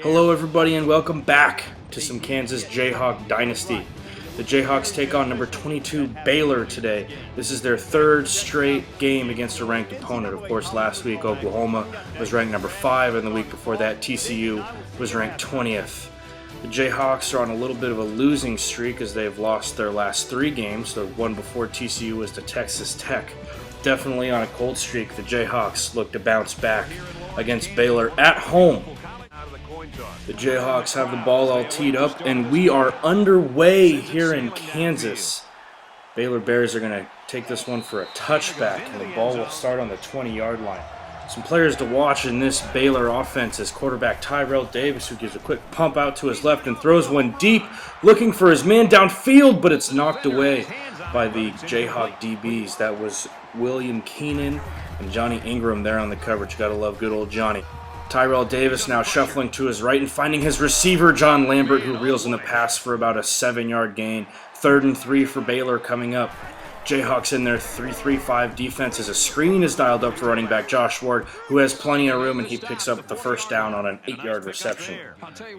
Hello everybody and welcome back to some Kansas Jayhawk Dynasty. The Jayhawks take on number 22 Baylor today. This is their third straight game against a ranked opponent. Of course, last week Oklahoma was ranked number 5 and the week before that TCU was ranked 20th. The Jayhawks are on a little bit of a losing streak as they've lost their last 3 games. The one before TCU was to Texas Tech. Definitely on a cold streak, the Jayhawks look to bounce back against Baylor at home. The Jayhawks have the ball all teed up, and we are underway here in Kansas. Baylor Bears are going to take this one for a touchback, and the ball will start on the 20-yard line. Some players to watch in this Baylor offense is quarterback Tyrell Davis, who gives a quick pump out to his left and throws one deep, looking for his man downfield, but it's knocked away by the Jayhawk DBs. That was William Keenan and Johnny Ingram there on the coverage. Gotta love good old Johnny. Tyrell Davis now shuffling to his right and finding his receiver, John Lambert, who reels in the pass for about a 7-yard gain. 3rd and 3 for Baylor coming up. Jayhawks in their 3-3-5 defense as a screen is dialed up for running back Josh Ward, who has plenty of room, and he picks up the first down on an 8-yard reception.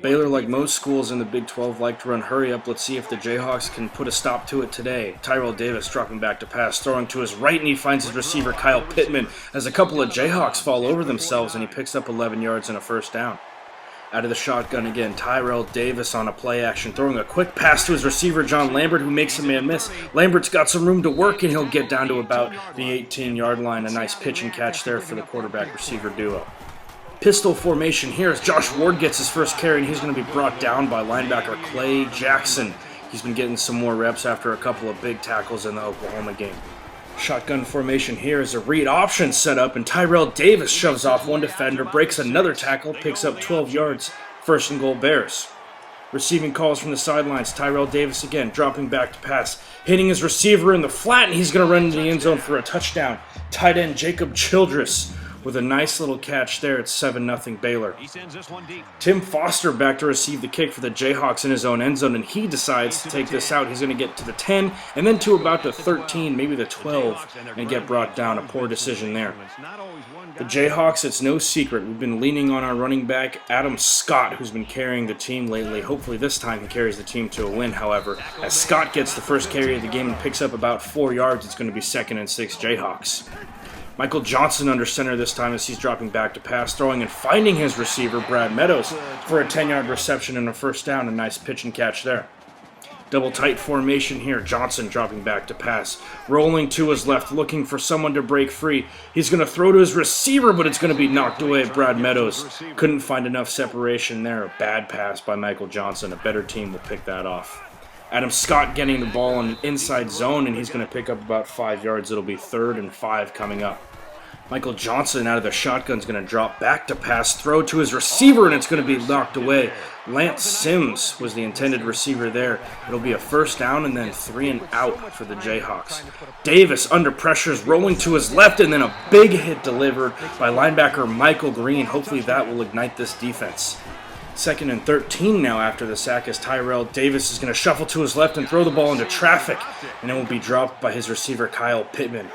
Baylor, like most schools in the Big 12, like to run hurry up. Let's see if the Jayhawks can put a stop to it today. Tyrell Davis dropping back to pass, throwing to his right, and he finds his receiver Kyle Pittman as a couple of Jayhawks fall over themselves, and he picks up 11 yards and a first down. Out of the shotgun again, Tyrell Davis on a play action, throwing a quick pass to his receiver, John Lambert, who makes a man miss. Lambert's got some room to work, and he'll get down to about the 18-yard line. A nice pitch and catch there for the quarterback-receiver duo. Pistol formation here as Josh Ward gets his first carry, and he's going to be brought down by linebacker Clay Jackson. He's been getting some more reps after a couple of big tackles in the Oklahoma game. Shotgun formation here is a read option set up, and Tyrell Davis shoves off one defender, breaks another tackle, picks up 12 yards, 1st and goal Bears. Receiving calls from the sidelines, Tyrell Davis again dropping back to pass, hitting his receiver in the flat, and he's going to run into the end zone for a touchdown. Tight end Jacob Childress with a nice little catch there. It's 7-0 Baylor. Tim Foster back to receive the kick for the Jayhawks in his own end zone, and he decides to take this out. He's going to get to the 10 and then to about the 13, maybe the 12, and get brought down. A poor decision there. The Jayhawks, it's no secret, we've been leaning on our running back, Adam Scott, who's been carrying the team lately. Hopefully this time he carries the team to a win, however. As Scott gets the first carry of the game and picks up about 4 yards, it's going to be 2nd and 6 Jayhawks. Michael Johnson under center this time as he's dropping back to pass, throwing and finding his receiver, Brad Meadows, for a 10-yard reception and a first down. A nice pitch and catch there. Double tight formation here. Johnson dropping back to pass, rolling to his left, looking for someone to break free. He's going to throw to his receiver, but it's going to be knocked away. Brad Meadows couldn't find enough separation there. A bad pass by Michael Johnson. A better team will pick that off. Adam Scott getting the ball on an inside zone, and he's going to pick up about 5 yards. It'll be 3rd and 5 coming up. Michael Johnson out of the shotgun is going to drop back to pass, throw to his receiver, and it's going to be knocked away. Lance Sims was the intended receiver there. It'll be a first down and then 3 and out for the Jayhawks. Davis under pressure is rolling to his left, and then a big hit delivered by linebacker Michael Green. Hopefully that will ignite this defense. 2nd and 13 now after the sack as Tyrell Davis is going to shuffle to his left and throw the ball into traffic, and it will be dropped by his receiver Kyle Pittman.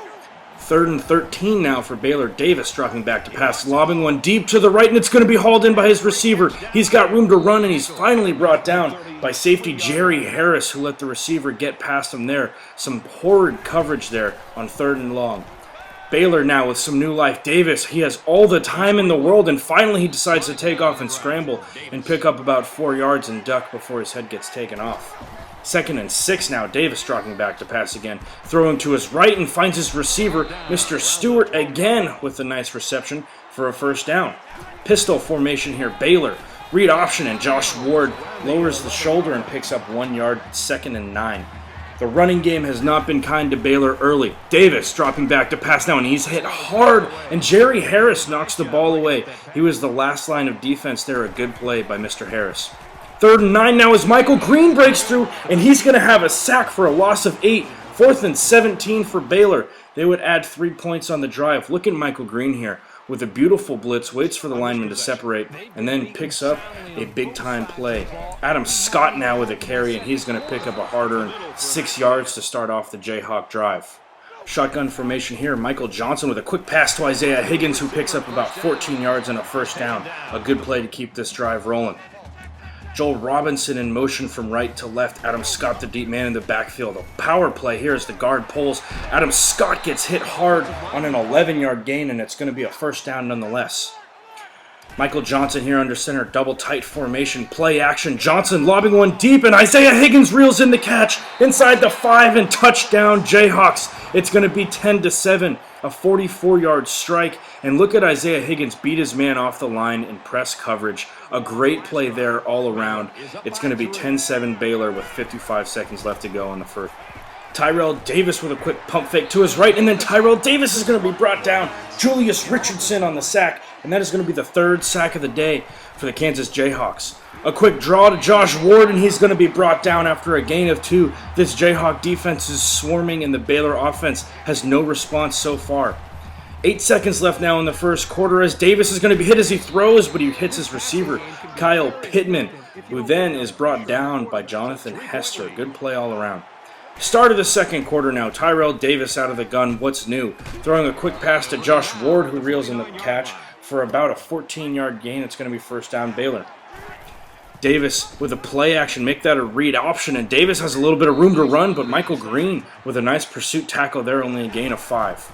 3rd and 13 now for Baylor. Davis dropping back to pass, lobbing one deep to the right, and it's going to be hauled in by his receiver. He's got room to run, and he's finally brought down by safety Jerry Harris, who let the receiver get past him there. Some horrid coverage there on 3rd and long. Baylor now with some new life. Davis, he has all the time in the world, and finally he decides to take off and scramble and pick up about 4 yards and duck before his head gets taken off. 2nd and 6 now. Davis dropping back to pass again, throwing to his right and finds his receiver, Mr. Stewart, again with a nice reception for a first down. Pistol formation here. Baylor, read option, and Josh Ward lowers the shoulder and picks up 1 yard. 2nd and 9. The running game has not been kind to Baylor early. Davis dropping back to pass now, and he's hit hard, and Jerry Harris knocks the ball away. He was the last line of defense there. A good play by Mr. Harris. 3rd and 9 now as Michael Green breaks through, and he's going to have a sack for a loss of 8. 4th and 17 for Baylor. They would add 3 points on the drive. Look at Michael Green here with a beautiful blitz, waits for the lineman to separate, and then picks up a big-time play. Adam Scott now with a carry, and he's going to pick up a hard-earned 6 yards to start off the Jayhawk drive. Shotgun formation here. Michael Johnson with a quick pass to Isaiah Higgins, who picks up about 14 yards and a first down. A good play to keep this drive rolling. Joel Robinson in motion from right to left. Adam Scott, the deep man in the backfield. A power play here as the guard pulls. Adam Scott gets hit hard on an 11-yard gain, and it's going to be a first down nonetheless. Michael Johnson here under center, double tight formation, play action. Johnson lobbing one deep, and Isaiah Higgins reels in the catch inside the 5 and touchdown Jayhawks. It's going to be 10-7, a 44-yard strike. And look at Isaiah Higgins beat his man off the line in press coverage. A great play there all around. It's going to be 10-7 Baylor with 55 seconds left to go in the first. Tyrell Davis with a quick pump fake to his right, and then Tyrell Davis is going to be brought down. Julius Richardson on the sack, and that is going to be the 3rd sack of the day for the Kansas Jayhawks. A quick draw to Josh Ward, and he's going to be brought down after a gain of 2. This Jayhawk defense is swarming, and the Baylor offense has no response so far. 8 seconds left now in the first quarter as Davis is going to be hit as he throws, but he hits his receiver, Kyle Pittman, who then is brought down by Jonathan Hester. Good play all around. Start of the second quarter now. Tyrell Davis out of the gun. What's new? Throwing a quick pass to Josh Ward, who reels in the catch for about a 14-yard gain. It's going to be first down Baylor. Davis with a play action. Make that a read option, and Davis has a little bit of room to run, but Michael Green with a nice pursuit tackle there, only a gain of 5.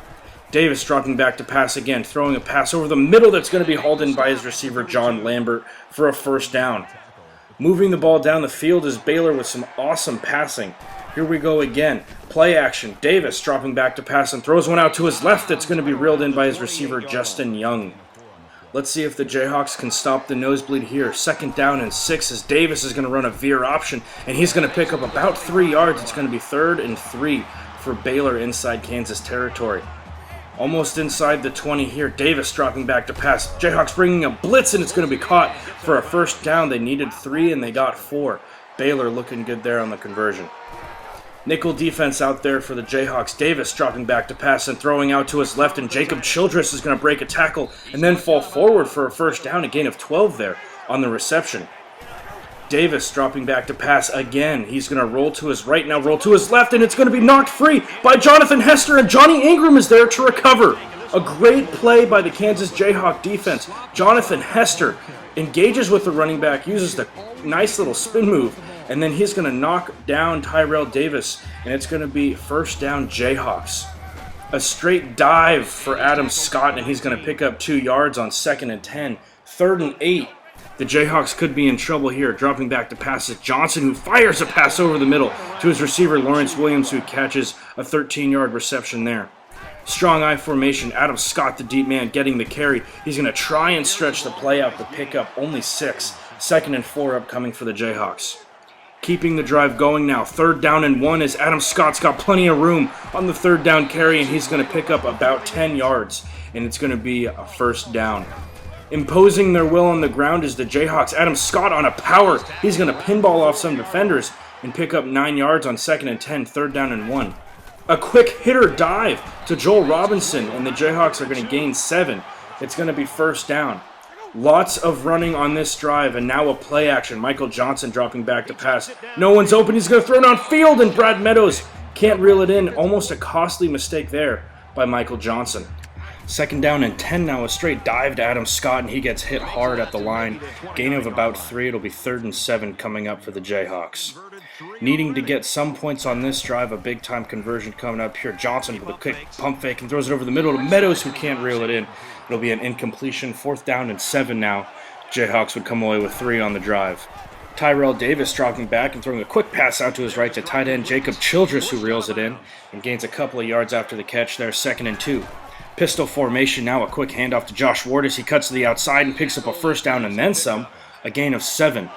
Davis dropping back to pass again, throwing a pass over the middle that's going to be hauled in by his receiver, John Lambert, for a first down. Moving the ball down the field is Baylor with some awesome passing. Here we go again. Play action. Davis dropping back to pass and throws one out to his left that's going to be reeled in by his receiver, Justin Young. Let's see if the Jayhawks can stop the nosebleed here. 2nd down and 6 as Davis is going to run a veer option, and he's going to pick up about 3 yards. It's going to be 3rd and 3 for Baylor inside Kansas territory. Almost inside the 20 here. Davis dropping back to pass. Jayhawks bringing a blitz, and it's going to be caught for a first down. They needed 3, and they got 4. Baylor looking good there on the conversion. Nickel defense out there for the Jayhawks. Davis dropping back to pass and throwing out to his left, and Jacob Childress is going to break a tackle and then fall forward for a first down, a gain of 12 there on the reception. Davis dropping back to pass again. He's going to roll to his right, now roll to his left, and it's going to be knocked free by Jonathan Hester, and Johnny Ingram is there to recover. A great play by the Kansas Jayhawk defense. Jonathan Hester engages with the running back, uses the nice little spin move, and then he's going to knock down Tyrell Davis, and it's going to be first down Jayhawks. A straight dive for Adam Scott, and he's going to pick up 2 yards on 2nd and 10. 3rd and 8. The Jayhawks could be in trouble here. Dropping back to pass is Johnson, who fires a pass over the middle to his receiver, Lawrence Williams, who catches a 13-yard reception there. Strong I formation. Adam Scott, the deep man, getting the carry. He's going to try and stretch the play out to pick up only 6. 2nd and 4 upcoming for the Jayhawks. Keeping the drive going now. 3rd down and 1 as Adam Scott's got plenty of room on the 3rd down carry, and he's going to pick up about 10 yards, and it's going to be a first down. Imposing their will on the ground is the Jayhawks. Adam Scott on a power. He's going to pinball off some defenders and pick up 9 yards on 2nd and 10, 3rd down and 1. A quick hitter dive to Joel Robinson, and the Jayhawks are going to gain 7. It's going to be first down. Lots of running on this drive, and now a play action. Michael Johnson dropping back to pass. No one's open. He's going to throw it downfield, and Brad Meadows can't reel it in. Almost a costly mistake there by Michael Johnson. 2nd down and 10 now. A straight dive to Adam Scott, and he gets hit hard at the line. Gain of about 3. It'll be 3rd and 7 coming up for the Jayhawks. Needing to get some points on this drive, a big-time conversion coming up here. Johnson with a quick pump fake and throws it over the middle to Meadows, who can't reel it in. It'll be an incompletion. 4th down and 7 now. Jayhawks would come away with 3 on the drive. Tyrell Davis dropping back and throwing a quick pass out to his right to tight end Jacob Childress, who reels it in and gains a couple of yards after the catch there. 2nd and 2. Pistol formation now. A quick handoff to Josh Ward as he cuts to the outside and picks up a first down and then some. A gain of 7.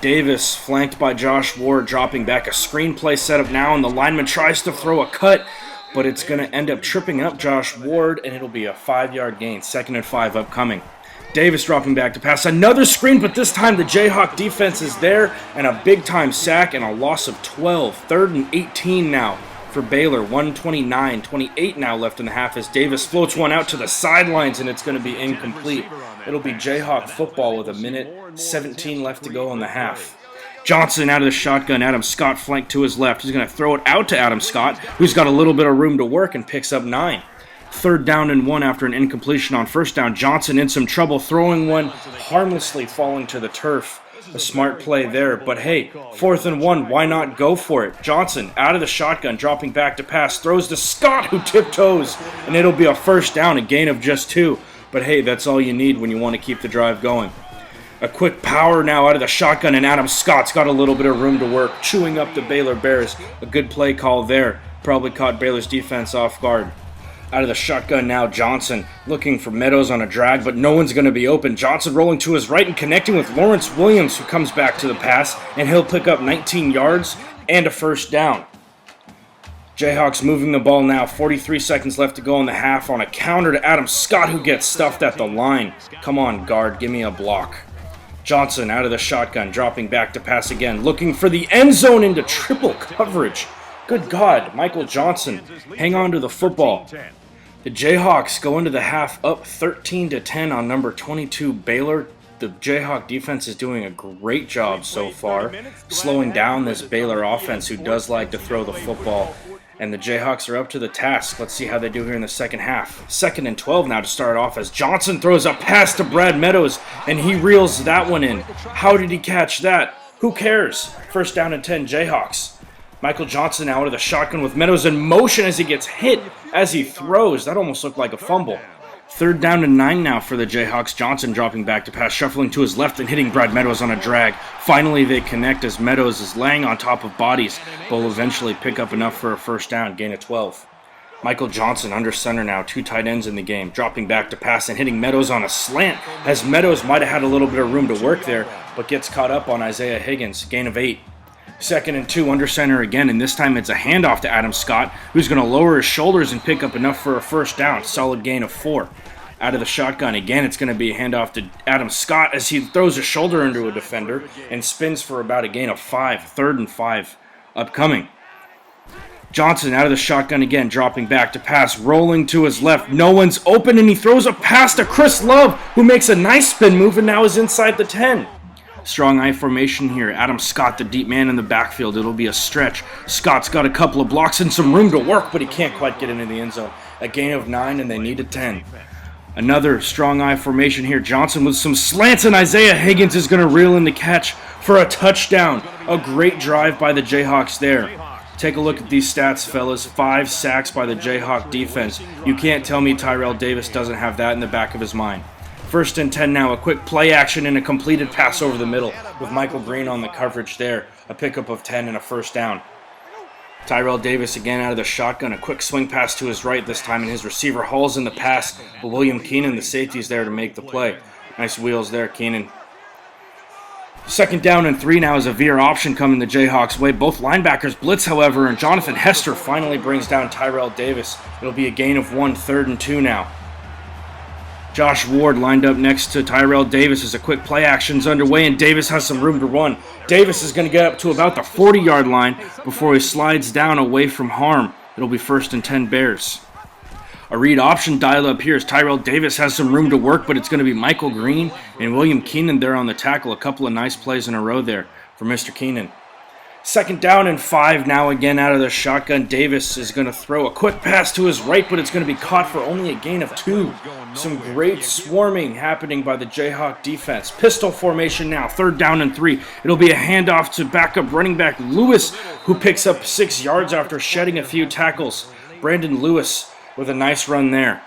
Davis flanked by Josh Ward dropping back. A screenplay set up now, and the lineman tries to throw a cut, but it's going to end up tripping up Josh Ward, and it'll be a 5-yard gain. 2nd and 5 upcoming. Davis dropping back to pass. Another screen, but this time the Jayhawk defense is there, and a big-time sack and a loss of 12. 3rd and 18 now for Baylor. 1:29-28 now left in the half as Davis floats one out to the sidelines, and it's going to be incomplete. It'll be Jayhawk football with 1:17 left to go in the half. Johnson out of the shotgun. Adam Scott flanked to his left. He's going to throw it out to Adam Scott, who's got a little bit of room to work and picks up 9. 3rd down and 1 after an incompletion on 1st down. Johnson in some trouble, throwing one harmlessly falling to the turf. A smart play there, but hey, 4th and 1, why not go for it? Johnson out of the shotgun, dropping back to pass, throws to Scott, who tiptoes, and it'll be a 1st down, a gain of just 2. But hey, that's all you need when you want to keep the drive going. A quick power now out of the shotgun, and Adam Scott's got a little bit of room to work, chewing up the Baylor Bears. A good play call there. Probably caught Baylor's defense off guard. Out of the shotgun now, Johnson looking for Meadows on a drag, but no one's going to be open. Johnson rolling to his right and connecting with Lawrence Williams, who comes back to the pass, and he'll pick up 19 yards and a 1st down. Jayhawks moving the ball now, 43 seconds left to go in the half on a counter to Adam Scott, who gets stuffed at the line. Come on, guard, give me a block. Johnson out of the shotgun, dropping back to pass again, looking for the end zone into triple coverage. Good God, Michael Johnson, hang on to the football. The Jayhawks go into the half up 13-10 on number 22 Baylor. The Jayhawk defense is doing a great job so far, slowing down this Baylor offense who does like to throw the football. And the Jayhawks are up to the task. Let's see how they do here in the second half. 2nd and 12 now to start off as Johnson throws a pass to Brad Meadows, and he reels that one in. How did he catch that? Who cares? 1st down and 10 Jayhawks. Michael Johnson out of the shotgun with Meadows in motion as he gets hit as he throws. That almost looked like a fumble. 3rd down and 9 now for the Jayhawks. Johnson dropping back to pass, shuffling to his left and hitting Brad Meadows on a drag. Finally, they connect as Meadows is laying on top of bodies, but will eventually pick up enough for a 1st down, gain of 12. Michael Johnson under center now, 2 tight ends in the game, dropping back to pass and hitting Meadows on a slant, as Meadows might have had a little bit of room to work there, but gets caught up on Isaiah Higgins, gain of 8. 2nd and 2 under center again, and this time it's a handoff to Adam Scott, who's going to lower his shoulders and pick up enough for a 1st down, solid gain of 4. Out of the shotgun again, it's going to be a handoff to Adam Scott as he throws a shoulder into a defender and spins for about a gain of 5. 3rd and 5 upcoming. Johnson out of the shotgun again, dropping back to pass, rolling to his left. No one's open, and he throws a pass to Chris Love, who makes a nice spin move and now is inside the 10. Strong I formation here. Adam Scott, the deep man in the backfield. It'll be a stretch. Scott's got a couple of blocks and some room to work, but he can't quite get into the end zone. A gain of 9, and they need a 10. Another strong I formation here. Johnson with some slants, and Isaiah Higgins is going to reel in the catch for a touchdown. A great drive by the Jayhawks there. Take a look at these stats, fellas. 5 sacks by the Jayhawk defense. You can't tell me Tyrell Davis doesn't have that in the back of his mind. 1st and 10 now. A quick play action and a completed pass over the middle with Michael Green on the coverage there. A pickup of 10 and a 1st down. Tyrell Davis again out of the shotgun. A quick swing pass to his right this time, and his receiver hauls in the pass. But William Keenan, the safety, is there to make the play. Nice wheels there, Keenan. 2nd down and 3 now as a veer option coming the Jayhawks' way. Both linebackers blitz, however, and Jonathan Hester finally brings down Tyrell Davis. It'll be a gain of 1, 3rd and 2 now. Josh Ward lined up next to Tyrell Davis as a quick play action's underway, and Davis has some room to run. Davis is going to get up to about the 40-yard line before he slides down away from harm. It'll be 1st and 10 Bears. A read option dial up here as Tyrell Davis has some room to work, but it's going to be Michael Green and William Keenan there on the tackle. A couple of nice plays in a row there for Mr. Keenan. 2nd down and 5 now again out of the shotgun. Davis is going to throw a quick pass to his right, but it's going to be caught for only a gain of 2. Some great swarming happening by the Jayhawk defense. Pistol formation now, 3rd down and 3. It'll be a handoff to backup running back Lewis, who picks up 6 yards after shedding a few tackles. Brandon Lewis with a nice run there.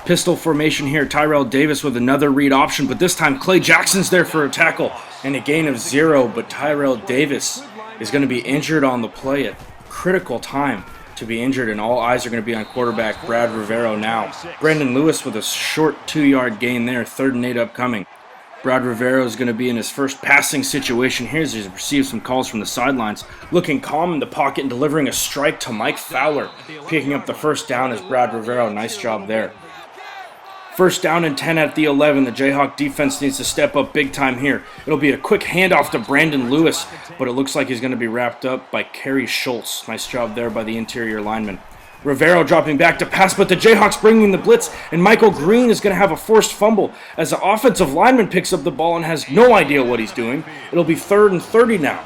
Pistol formation here, Tyrell Davis with another read option, but this time Clay Jackson's there for a tackle and a gain of 0, but Tyrell Davis is going to be injured on the play at critical time to be injured, and all eyes are going to be on quarterback Brad Rivero now. Brandon Lewis with a short 2-yard gain there, 3rd and 8 upcoming. Brad Rivero is going to be in his first passing situation here as he's received some calls from the sidelines. Looking calm in the pocket and delivering a strike to Mike Fowler, picking up the 1st down as Brad Rivero. Nice job there. 1st down and 10 at the 11. The Jayhawk defense needs to step up big time here. It'll be a quick handoff to Brandon Lewis, but it looks like he's going to be wrapped up by Kerry Schultz. Nice job there by the interior lineman. Rivero dropping back to pass, but the Jayhawks bringing the blitz, and Michael Green is going to have a forced fumble as the offensive lineman picks up the ball and has no idea what he's doing. It'll be 3rd and 30 now.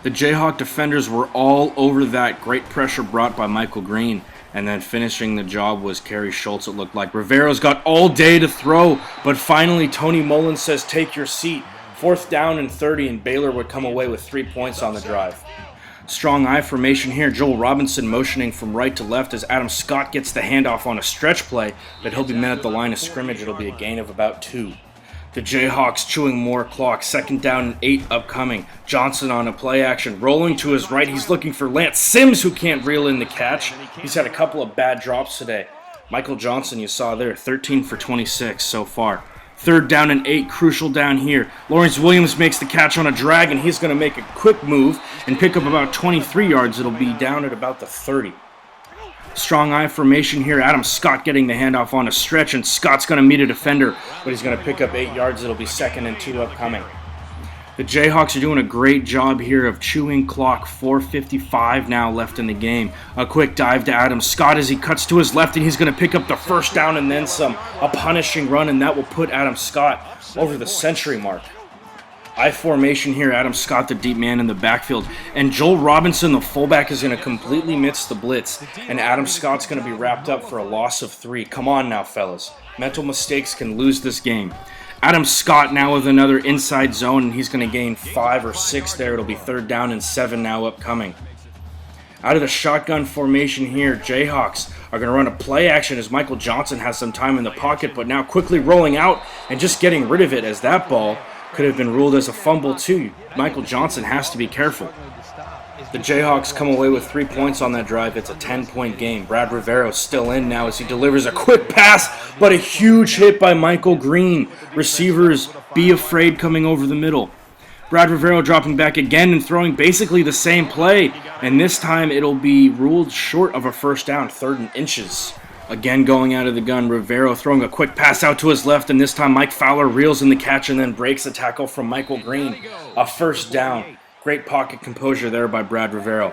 The Jayhawk defenders were all over that. Great pressure brought by Michael Green. And then finishing the job was Kerry Schultz, it looked like. Rivero's got all day to throw, but finally Tony Mullins says, take your seat. 4th down and 30, and Baylor would come away with 3 points on the drive. Strong I formation here. Joel Robinson motioning from right to left as Adam Scott gets the handoff on a stretch play, but he'll be met at the line of scrimmage. It'll be a gain of about 2. The Jayhawks chewing more clock. 2nd down and 8 upcoming. Johnson on a play action. Rolling to his right. He's looking for Lance Sims, who can't reel in the catch. He's had a couple of bad drops today. Michael Johnson, you saw there, 13 for 26 so far. 3rd down and 8, crucial down here. Lawrence Williams makes the catch on a drag, and he's going to make a quick move and pick up about 23 yards. It'll be down at about the 30. Strong I formation here. Adam Scott getting the handoff on a stretch, and Scott's going to meet a defender, but he's going to pick up 8 yards. It'll be 2nd and 2 upcoming. The Jayhawks are doing a great job here of chewing clock. 4:55 now left in the game. A quick dive to Adam Scott as he cuts to his left, and he's going to pick up the 1st down and then some. A punishing run, and that will put Adam Scott over the century mark. I formation here. Adam Scott, the deep man in the backfield. And Joel Robinson, the fullback, is going to completely miss the blitz. And Adam Scott's going to be wrapped up for a loss of 3. Come on now, fellas. Mental mistakes can lose this game. Adam Scott now with another inside zone, and he's going to gain 5 or 6 there. It'll be 3rd down and 7 now upcoming. Out of the shotgun formation here, Jayhawks are going to run a play action as Michael Johnson has some time in the pocket, but now quickly rolling out and just getting rid of it as that ball could have been ruled as a fumble too. Michael Johnson has to be careful. The Jayhawks come away with 3 points on that drive. It's a 10-point game. Brad Rivero still in now as he delivers a quick pass, but a huge hit by Michael Green. Receivers, be afraid coming over the middle. Brad Rivero dropping back again and throwing basically the same play, and this time it'll be ruled short of a 1st down, 3rd and inches. Again going out of the gun, Rivero throwing a quick pass out to his left, and this time Mike Fowler reels in the catch and then breaks a tackle from Michael Green. A 1st down. Great pocket composure there by Brad Rivero.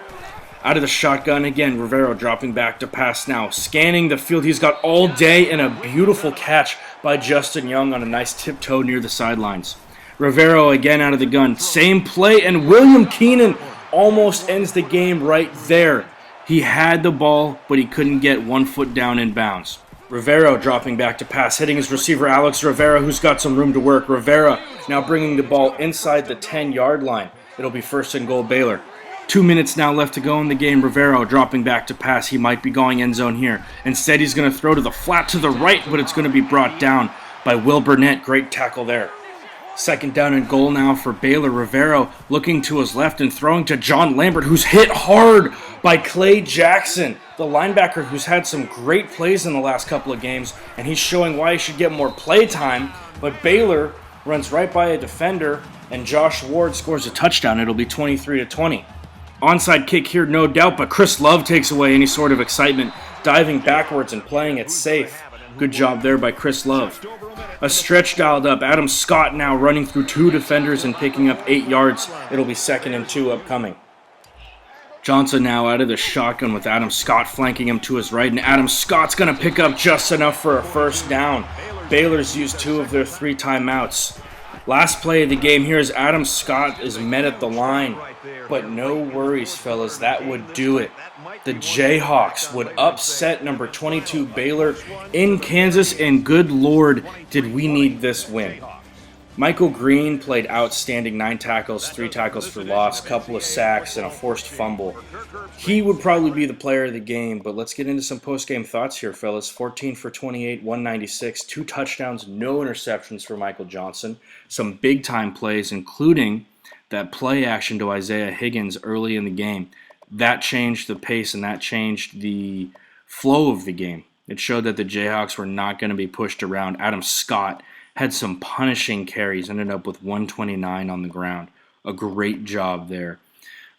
Out of the shotgun again, Rivero dropping back to pass now. Scanning the field, he's got all day and a beautiful catch by Justin Young on a nice tiptoe near the sidelines. Rivero again out of the gun. Same play, and William Keenan almost ends the game right there. He had the ball, but he couldn't get 1 foot down in bounds. Rivero dropping back to pass, hitting his receiver Alex Rivera, who's got some room to work. Rivera now bringing the ball inside the 10-yard line. It'll be 1st and goal Baylor. 2 minutes now left to go in the game. Rivero dropping back to pass. He might be going end zone here. Instead, he's going to throw to the flat to the right, but it's going to be brought down by Will Burnett. Great tackle there. 2nd down and goal now for Baylor. Rivero looking to his left and throwing to John Lambert, who's hit hard by Clay Jackson, the linebacker who's had some great plays in the last couple of games, and he's showing why he should get more play time. But Baylor runs right by a defender, and Josh Ward scores a touchdown. It'll be 23-20. Onside kick here, no doubt, but Chris Love takes away any sort of excitement, diving backwards and playing it safe. Good job there by Chris Love. A stretch dialed up. Adam Scott now running through 2 defenders and picking up 8 yards. It'll be 2nd and 2 upcoming. Johnson now out of the shotgun with Adam Scott flanking him to his right, and Adam Scott's going to pick up just enough for a 1st down. Baylor's used 2 of their 3 timeouts. Last play of the game here is Adam Scott is met at the line. But no worries, fellas, that would do it. The Jayhawks would upset number 22 Baylor in Kansas, and good Lord, did we need this win. Michael Green played outstanding. 9 tackles, 3 tackles for loss, couple of sacks, and a forced fumble. He would probably be the player of the game, but let's get into some post-game thoughts here, fellas. 14 for 28, 196, 2 touchdowns, no interceptions for Michael Johnson. Some big-time plays, including that play action to Isaiah Higgins early in the game. That changed the pace and that changed the flow of the game. It showed that the Jayhawks were not going to be pushed around. Adam Scott had some punishing carries, ended up with 129 on the ground. A great job there.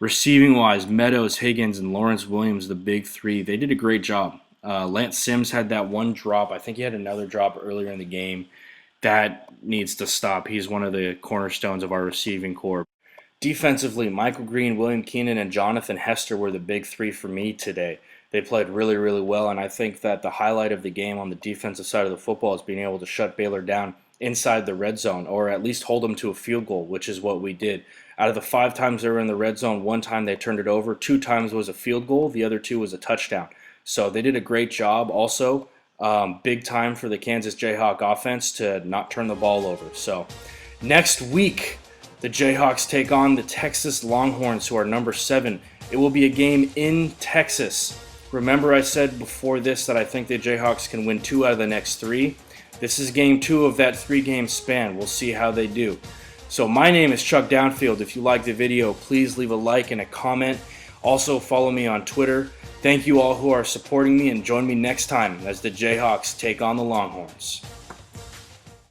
Receiving-wise, Meadows, Higgins, and Lawrence Williams, the big 3, they did a great job. Lance Sims had that 1 drop. I think he had another drop earlier in the game. That needs to stop. He's one of the cornerstones of our receiving corps. Defensively, Michael Green, William Keenan, and Jonathan Hester were the big 3 for me today. They played really, really well, and I think that the highlight of the game on the defensive side of the football is being able to shut Baylor down inside the red zone, or at least hold them to a field goal, which is what we did. Out of the 5 times they were in the red zone, 1 time they turned it over, 2 times was a field goal, the other 2 was a touchdown. So they did a great job. Also, big time for the Kansas Jayhawk offense to not turn the ball over. So next week, the Jayhawks take on the Texas Longhorns, who are number 7. It will be a game in Texas. Remember I said before this that I think the Jayhawks can win 2 out of the next 3. This is game 2 of that 3-game span. We'll see how they do. So my name is Chuck Downfield. If you liked the video, please leave a like and a comment. Also follow me on Twitter. Thank you all who are supporting me, and join me next time as the Jayhawks take on the Longhorns.